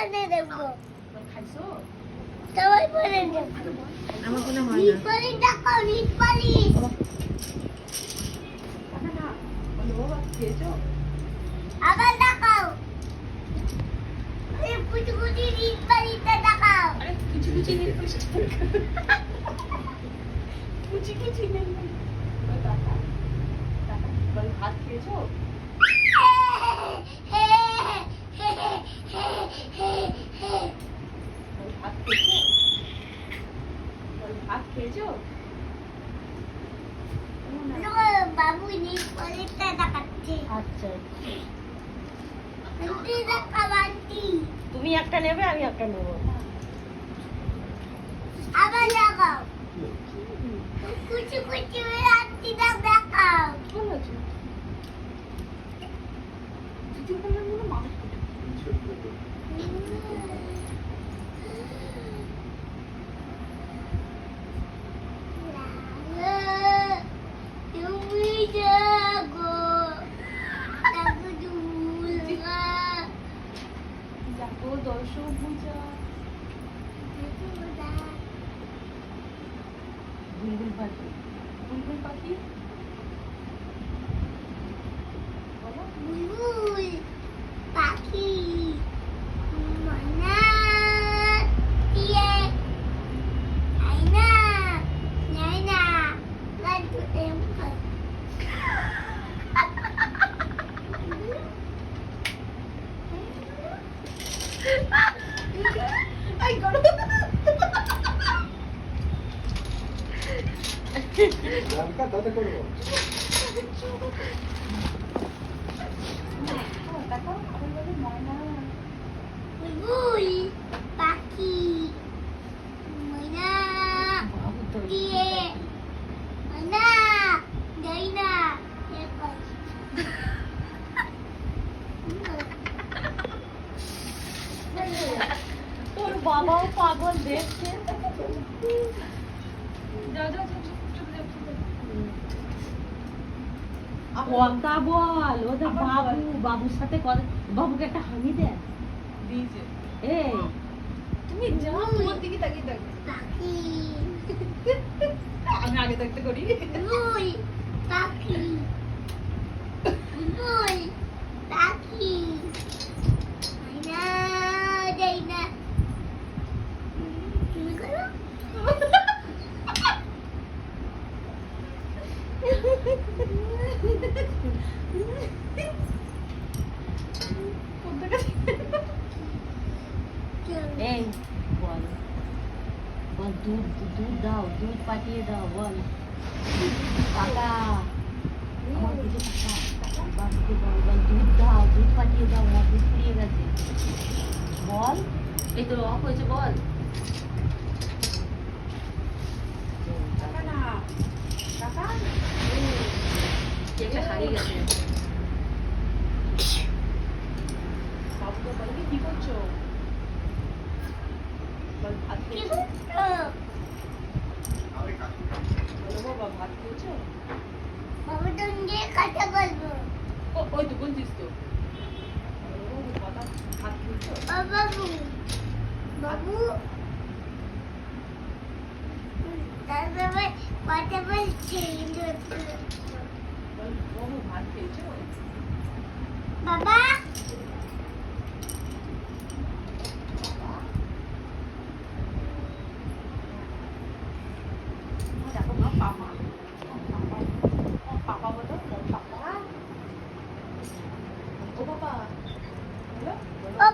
বলে দেবো। খাইছো? সবাই বলে দেবো। আমার কোনো হয় না। নিপালি ডাকাও, নিপালি। টাকা না। বলো বাবা খেয়েছো? আবার ডাকাও। এই পুচকুচি নিপালিটা ডাকাও। আরে কুচি কুচি নেই কুচি কুচি নেই টাকা টাকা বল ভাত খেয়েছো? বল ভাত খেয়েছো? বল ভাত খেয়েছো? বাবু নিপালিটা ডাকাচ্ছে। আচ্ছা আন্টি ডাকাও, আন্টি। তুমি একটা নেবে আমি একটা নেবো। আবার ডাকাও। কুচি কুচি আন্টিটা ডাকাও। ভালো আছো? কিছু বললাম না মানুষ তুমি জাগো, জাগো দুর্গা। দেখো দর্শক পূজা বুলবুল পাখি বুলবুল পাখি বলো বুলবুল পাখি ময়না দিয়ে আয়না নাইনা লাড্ডু এম আই গড় लड़का दादा करो দেখো আবার বলে ময়না বুলবুল পাখি ময়না দিয়ে ময়না নাইনা এরকম তোর বাবাও পাগল দেখছে। যাও যাও যাও চুপ যাও কথা বল ওদের আবার বাবু বাবুর সাথে কথা বাবুকে একটা হামি দেন। দিয়েছে এই তুমি যাও তোমার দিকে তাকিয়ে থাকো পাখি আমি আগে থাকতে করি বুলবুল পাখি বুলবুল পাখি ময়না নাইনা তুমি করো এই বল বল দুধ দুধ দাও দুধ পাঠিয়ে দাও বল টাকা আমার কিছু টাকা বাবুকে বল বল দুধ দাও দুধ পাঠিয়ে দাও আমার দুধ ফুরিয়ে গেছে বল এই তো অফ হয়েছে বল টাকা না টাকা কেকটা হারিয়ে গেছে বাবুকে বলবি কি করছো বল ভাত কি খেয়েছো করছো বলো বাবা ভাত খেয়েছো বাবু তুমি কথা বলবো ওই তো বলছিস তো বলো বাবা ভাত খেয়েছো ও বাবু বাবু তারপরে কথা বলছি বল বাবু ভাত খেয়েছো বাবা দেখো মা পাপা পাপা বলো পাপা ও বাবা বলো ও